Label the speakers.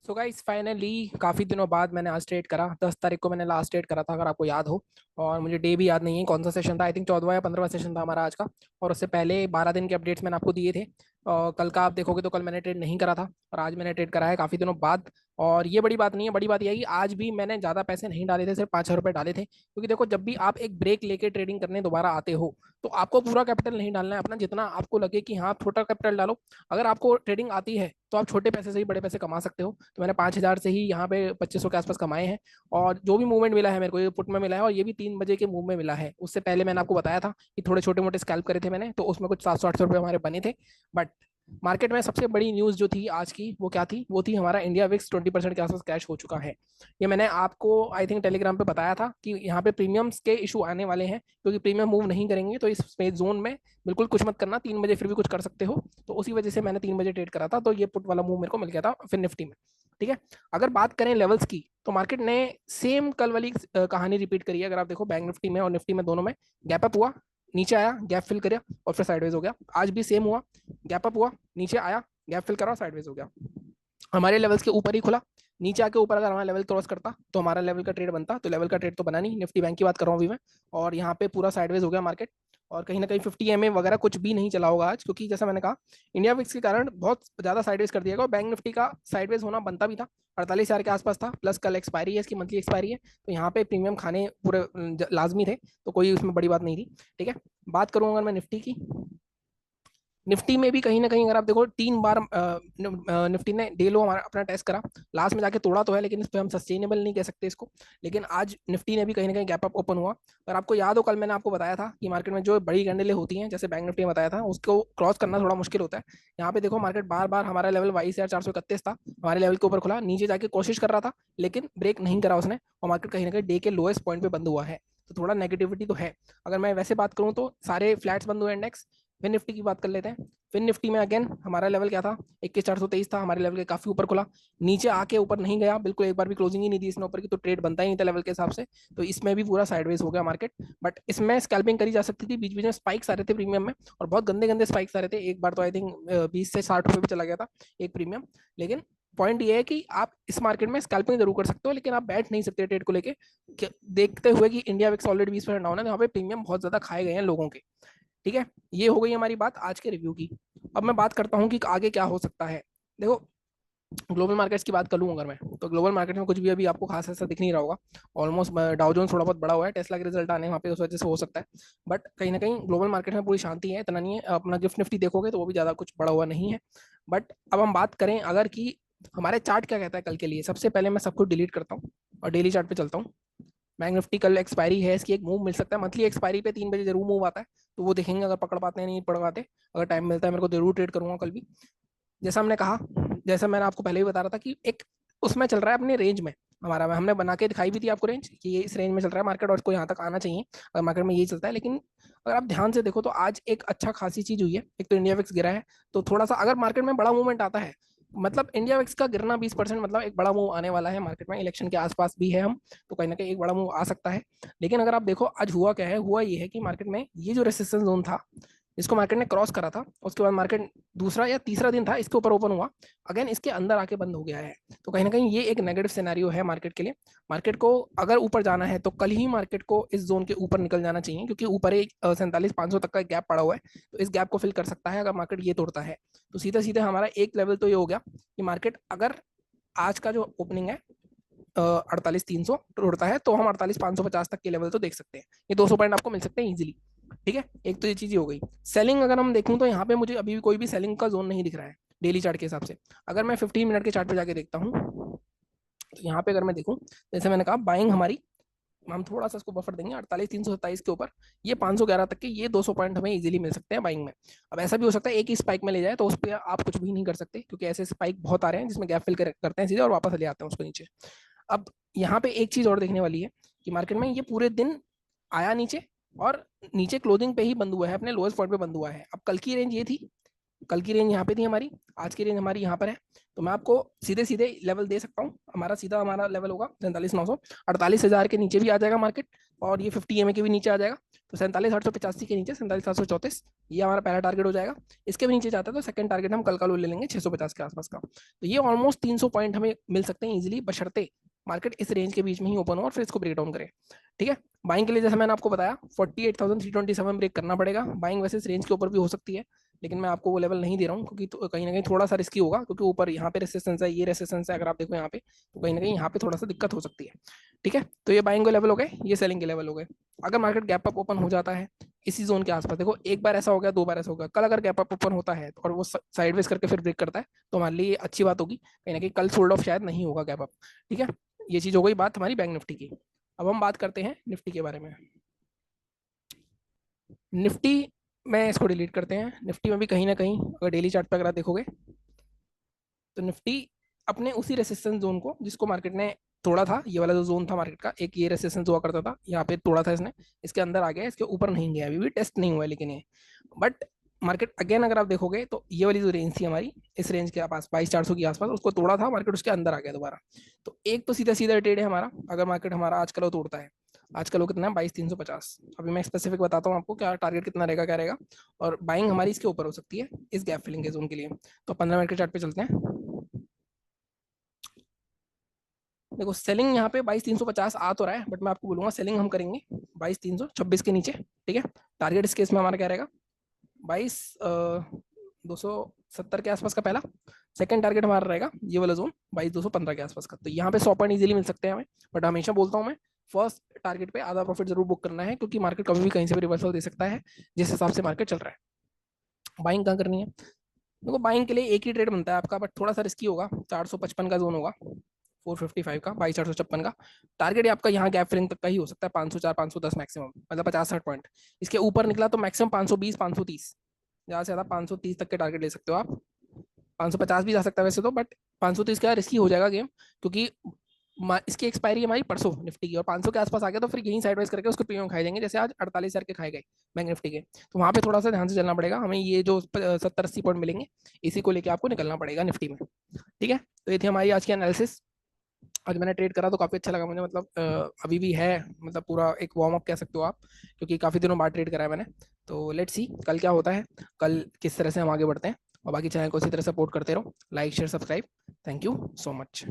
Speaker 1: So guys finally काफ़ी दिनों बाद मैंने आज ट्रेड करा। 10 तारीख को मैंने लास्ट ट्रेड करा था, अगर आपको याद हो। और मुझे डे भी याद नहीं है कौन सा सेशन था। आई थिंक 14वां या 15वां सेशन था हमारा आज का। और उससे पहले 12 दिन के अपडेट्स मैंने आपको दिए थे। और कल का आप देखोगे तो कल मैंने ट्रेड नहीं करा था, और आज मैंने ट्रेड करा है काफ़ी दिनों बाद। और ये बड़ी बात नहीं है, बड़ी बात यह है कि आज भी मैंने ज़्यादा पैसे नहीं डाले थे, सिर्फ 5,000 रुपये डाले थे। क्योंकि देखो, जब भी आप एक ब्रेक लेके ट्रेडिंग करने दोबारा आते हो तो आपको पूरा कैपिटल नहीं डालना है अपना। जितना आपको लगे कि हाँ छोटा कैपिटल डालो। अगर आपको ट्रेडिंग आती है तो आप छोटे पैसे से ही बड़े पैसे कमा सकते हो। तो मैंने 5,000 से ही यहाँ पे 2500 के आसपास कमाए हैं। और जो भी मूवमेंट मिला है मेरे को, ये पुट में मिला है, और ये भी 3 बजे के मूव में मिला है। उससे पहले मैंने आपको बताया था कि थोड़े छोटे मोटे स्कैल्प करे थे मैंने, तो उसमें कुछ 700-800 रुपये हमारे बने थे। बट मार्केट में सबसे बड़ी न्यूज़ जो थी आज की, वो क्या थी? वो थी हमारा इंडिया विक्स 20% के आसपास क्रैश हो चुका है। ये मैंने आपको आई थिंक टेलीग्राम पे बताया था कि यहाँ पे प्रीमियम्स के इशू आने वाले हैं, क्योंकि प्रीमियम मूव नहीं करेंगे। तो इस स्पेस जोन में बिल्कुल कुछ मत करना, 3 बजे फिर भी कुछ कर सकते हो। तो उसी वजह से मैंने 3 बजे ट्रेड करा था, तो ये पुट वाला मूव मेरे को मिल गया था फिर निफ्टी में। ठीक है। अगर बात करें लेवल्स की, तो मार्केट ने सेम कल वाली कहानी रिपीट करी है। अगर आप देखो, बैंक निफ्टी में और निफ्टी में दोनों में गैप अप हुआ, नीचे आया, गैप फिल किया, और फिर साइडवेज हो गया। आज भी सेम हुआ, गैप अप हुआ, नीचे आया, गैप फिल करा, साइडवेज हो गया। हमारे लेवल्स के ऊपर ही खुला, नीचे आके ऊपर अगर हमारा लेवल क्रॉस करता तो हमारा लेवल का ट्रेड बनता। तो लेवल का ट्रेड तो बना नहीं, निफ्टी बैंक की बात कर रहा हूँ अभी मैं। और यहाँ पे पूरा साइडवेज हो गया मार्केट। और कहीं ना कहीं 50 MA वगैरह कुछ भी नहीं चला होगा आज, क्योंकि जैसा मैंने कहा, इंडिया विक्स के कारण बहुत ज्यादा साइडवेज कर दिया गया। और बैंक निफ्टी का साइडवेज होना बनता भी था, 48,000 के आसपास था। प्लस कल एक्सपायरी है, इसकी मंथली एक्सपायरी है। तो यहाँ पे प्रीमियम खाने पूरे लाजमी थे, तो कोई उसमें बड़ी बात नहीं थी। ठीक है। बात करूँ अगर मैं निफ्टी की, निफ्टी में भी कहीं ना कहीं अगर आप देखो, 3 बार निफ्टी ने डे लो हमारा अपना टेस्ट करा। लास्ट में जाके तोड़ा तो है, लेकिन इस पर हम सस्टेनेबल नहीं कह सकते इसको। लेकिन आज निफ्टी ने भी कहीं ना कहीं गैप अप ओपन हुआ। और आपको याद हो, कल मैंने आपको बताया था कि मार्केट में जो बड़ी कैंडलें होती हैं, जैसे बैंक निफ्टी में बताया था, उसको क्रॉस करना थोड़ा मुश्किल होता है। यहाँ पे देखो, मार्केट बार बार हमारा लेवल 22,431 था, हमारे लेवल के ऊपर खुला, नीचे जाके कोशिश कर रहा था, लेकिन ब्रेक नहीं करा उसने। और मार्केट कहीं ना कहीं डे के लोएस्ट पॉइंट पे बंद हुआ है। तो थोड़ा नेगेटिविटी तो है। अगर मैं वैसे बात करूँ तो सारे फ्लैट्स बंद हुए इंडेक्स। फिर निफ्टी की बात कर लेते हैं। फिर निफ्टी में अगेन हमारा लेवल क्या था? 21,423 था, हमारे लेवल के काफी ऊपर खुला, नीचे आके ऊपर नहीं गया बिल्कुल, एक बार भी क्लोजिंग ही नहीं दी इसने ऊपर की, तो ट्रेड बनता ही नहीं था लेवल के हिसाब से। तो इसमें भी पूरा साइडवेज हो गया मार्केट। बट इसमें स्कैल्पिंग करी जा सकती थी, बीच बीच में स्पाइक्स आ रहे थे प्रीमियम में, और बहुत गंदे गंदे स्पाइक्स आ रहे थे। एक बार तो आई थिंक 20 से 60 रुपए भी चला गया था एक प्रीमियम। लेकिन पॉइंट ये है कि आप इस मार्केट में स्कैल्पिंग जरूर कर सकते हो, लेकिन आप बैठ नहीं सकते ट्रेड को लेके, देखते हुए कि इंडिया विक्स ऑलरेडी 20% डाउन है, तो यहाँ पे प्रीमियम बहुत ज्यादा खाए गए हैं लोगों के। ठीक है। ये हो गई हमारी बात आज के रिव्यू की। अब मैं बात करता हूँ कि आगे क्या हो सकता है। देखो, ग्लोबल मार्केट्स की बात कर लूँ अगर मैं, तो ग्लोबल मार्केट में कुछ भी अभी आपको खास ऐसा दिख नहीं रहा होगा। ऑलमोस्ट डाउ जोन्स थोड़ा बहुत बड़ा हुआ है, टेस्ला के रिजल्ट आने वहाँ पे, उस वजह से हो सकता है। बट कहीं ना कहीं ग्लोबल मार्केट में पूरी शांति है, इतना नहीं है। अपना गिफ्ट निफ्टी देखोगे तो वो भी ज़्यादा कुछ बड़ा हुआ नहीं है। बट अब हम बात करें अगर कि हमारे चार्ट क्या कहता है कल के लिए, सबसे पहले मैं सब कुछ डिलीट करता हूँ और डेली चार्ट पे चलता हूँ। बैंक निफ्टी कल एक्सपायरी है, इसकी एक मूव मिल सकता है। मंथली एक्सपायरी पे 3 बजे जरूर मूव आता है, तो वो देखेंगे अगर पकड़ पाते हैं नहीं पकड़ पाते। अगर टाइम मिलता है मेरे को जरूर ट्रेड करूंगा कल भी। जैसा हमने कहा, जैसा मैंने आपको पहले भी बता रहा था कि एक उसमें चल रहा है अपने रेंज में हमारा, हमने बना के दिखाई भी थी आपको रेंज, कि ये इस रेंज में चल रहा है मार्केट और इसको यहाँ तक आना चाहिए अगर मार्केट में यही चलता है। लेकिन अगर आप ध्यान से देखो तो आज एक अच्छा खासी चीज हुई है। एक तो इंडिया विक्स गिरा है, तो थोड़ा सा अगर मार्केट में बड़ा मूवमेंट आता है, मतलब इंडिया विक्स का गिरना 20%, मतलब एक बड़ा मूव आने वाला है मार्केट में। इलेक्शन के आसपास भी है हम, तो कहीं ना कहीं एक बड़ा मूव आ सकता है। लेकिन अगर आप देखो आज हुआ क्या है, हुआ ये है कि मार्केट में ये जो रेसिस्टेंस जोन था, इसको मार्केट ने क्रॉस करा था, उसके बाद मार्केट दूसरा या तीसरा दिन था, इसके ऊपर ओपन हुआ, अगेन इसके अंदर आके बंद हो गया है। तो कहीं ना कहीं ये एक नेगेटिव सिनेरियो है मार्केट के लिए। मार्केट को अगर ऊपर जाना है तो कल ही मार्केट को इस जोन के ऊपर निकल जाना चाहिए, क्योंकि ऊपर एक 47,500 तक का गैप पड़ा हुआ है। तो इस गैप को फिल कर सकता है अगर मार्केट ये तोड़ता है। तो सीधे सीधे हमारा एक लेवल तो ये हो गया कि मार्केट अगर आज का जो ओपनिंग है 48,300 तोड़ता है, तो हम 48,550 तक के लेवल तो देख सकते हैं। ये 200 पॉइंट आपको मिल सकते हैं इजीली। ठीक है। एक तो ये चीज हो गई। सेलिंग अगर हम देखूं तो यहाँ पे मुझे अभी भी कोई भी सेलिंग का जोन नहीं दिख रहा है डेली चार्ट के हिसाब से। अगर मैं 15 मिनट के चार्ट पे जाके देखता हूँ, तो यहाँ पे अगर मैं देखूं, जैसे मैंने कहा बाइंग हमारी, हम थोड़ा सा इसको बफर देंगे 48,327 के ऊपर, ये 511 तक के, ये 200 पॉइंट हमें इजीली मिल सकते हैं बाइंग में। अब ऐसा भी हो सकता है एक ही स्पाइक में ले जाए, तो उस पर आप कुछ भी नहीं कर सकते, क्योंकि ऐसे स्पाइक बहुत आ रहे हैं जिसमें गैप फिल करते हैं सीधे और वापस ले आते हैं उसको नीचे। अब यहाँ पे एक चीज और देखने वाली है कि मार्केट में ये पूरे दिन आया नीचे, और नीचे क्लोजिंग पे ही बंद हुआ है, अपने लोएस्ट पॉइंट पे बंद हुआ है। अब कल की रेंज ये थी कल की रेंज यहाँ पे थी हमारी, आज की रेंज हमारी यहाँ पर है। तो मैं आपको सीधे सीधे लेवल दे सकता हूँ। हमारा लेवल होगा 47,900, 48,000 के नीचे भी आ जाएगा मार्केट, और ये 50 EMA के भी नीचे आ जाएगा। तो 47,885 के नीचे 47,734, ये हमारा पहला टारगेट हो जाएगा। इसके भी नीचे जाता है तो सेकंड टारगेट हम कल का ले लेंगे 650 के आसपास का। तो ये ऑलमोस्ट 300 पॉइंट हमें मिल सकते हैं इजीली, बशर्ते मार्केट इस रेंज के बीच में ही ओपन हो और फिर इसको ब्रेक डाउन करे। ठीक है, बाइंग के लिए जैसे मैंने आपको बताया 48,327 ब्रेक करना पड़ेगा। बाइंग वैसे इस रेंज के ऊपर भी हो सकती है, लेकिन मैं आपको वो लेवल नहीं दे रहा हूँ, क्योंकि तो कहीं ना कहीं थोड़ा सा रिस्की होगा, क्योंकि ऊपर यहाँ पे रेसिस्टेंस है, ये रेसिस्टेंस है, अगर आप देखो यहाँ पे, तो कहीं ना कहीं यहाँ पे थोड़ा सा दिक्कत हो सकती है। ठीक है, तो ये बाइंग के लेवल हो गए, ये सेलिंग के लेवल हो गए। अगर मार्केट गैप अप ओपन हो जाता है इसी जोन के आसपास, देखो एक बार ऐसा हो गया, दो बार ऐसा हो गया, कल अगर गैप अप ओपन होता है और वो साइडवेज करके फिर ब्रेक करता है तो हमारे लिए अच्छी बात होगी। कहीं ना कहीं कल सोल्ड ऑफ शायद नहीं होगा गैप अप। ठीक है, ये चीज हो गई बात हमारी बैंक निफ्टी की। अब हम बात करते हैं निफ्टी के बारे में। निफ्टी में इसको डिलीट करते हैं। निफ्टी में भी कहीं ना कहीं अगर डेली चार्ट पर अगर आप देखोगे तो निफ्टी अपने उसी रेसिस्टेंस जोन को, जिसको मार्केट ने तोड़ा था, ये वाला जो जोन था मार्केट का, एक ये रेसिस्टेंस हुआ करता था, यहाँ पे तोड़ा था इसने, इसके अंदर आ गया, इसके ऊपर नहीं गया, अभी भी टेस्ट नहीं हुआ है लेकिन ये। बट मार्केट अगेन अगर आप देखोगे तो ये वाली जो रेंज थी हमारी, इस रेंज के पास 22,400 के आसपास, उसको तोड़ा था मार्केट, उसके अंदर आ गया दोबारा। तो एक तो सीधा सीधा ट्रेड है हमारा, अगर मार्केट हमारा आजकल वो तोड़ता है। आजकल वो कितना है, 22,350। अभी मैं स्पेसिफिक बताता हूँ आपको क्या टारगेट कितना रहेगा, क्या रहेगा। और बाइंग हमारी इसके ऊपर हो सकती है इस गैप फिलिंग के जोन के लिए। तो 15 मिनट के चार्ट पे चलते हैं। देखो सेलिंग यहाँ पे 22,350 आ तो रहा है, बट मैं आपको बोलूंगा सेलिंग हम करेंगे 22,326 के नीचे। ठीक है, टारगेट इस केस में हमारा क्या रहेगा, 22,270 के आसपास का पहला। सेकंड टारगेट हमारा रहेगा ये वाला जोन 22,215 के आसपास का। तो यहाँ पे 100 पॉइंट इजीली मिल सकते हैं हमें। बट हमेशा बोलता हूँ मैं, फर्स्ट टारगेट पे आधा प्रॉफिट जरूर बुक करना है, क्योंकि मार्केट कभी भी कहीं से भी रिवर्सल दे सकता है जिस हिसाब से मार्केट चल रहा है। बाइंग कहाँ करनी है, देखो बाइंग के लिए एक ही ट्रेड बनता है आपका, बट थोड़ा सा रिस्की होगा। 455 का जोन होगा, 455 का, 22,456 का टारगेट आपका यहाँ गैप फिलिंग तक का ही हो सकता है, 504 510 मैक्सिमम, मतलब 50-60 पॉइंट। इसके ऊपर निकला तो मैक्सिमम 520 530, ज़्यादा से ज़्यादा 530 तक के टारगेट ले सकते हो आप। 550 भी जा सकता है वैसे तो, बट 530 का रिस्की हो जाएगा गेम, क्योंकि इसकी एक्सपायरी हमारी परसों निफ्टी की, और 500 के आसपास आ गया तो फिर यहीं साइडवाइज करके उसको प्रीमियम खाई जाएंगे, जैसे आज 48,000 के खाए गए बैंक निफ्टी के। तो वहाँ पे थोड़ा सा ध्यान से चलना पड़ेगा हमें, ये जो 70-80 पॉइंट मिलेंगे इसी को लेके आपको निकलना पड़ेगा निफ्टी में। ठीक है, तो ये थी हमारी आज की एनालिसिस। आज मैंने ट्रेड करा तो काफ़ी अच्छा लगा मुझे, मतलब अभी भी है, मतलब पूरा एक वार्म अप कह सकते हो आप, क्योंकि काफ़ी दिनों बाद ट्रेड करा है मैंने। तो लेट्स सी कल क्या होता है, कल किस तरह से हम आगे बढ़ते हैं। और बाकी चैनल को इसी तरह सपोर्ट करते रहो, like share subscribe. Thank you so much.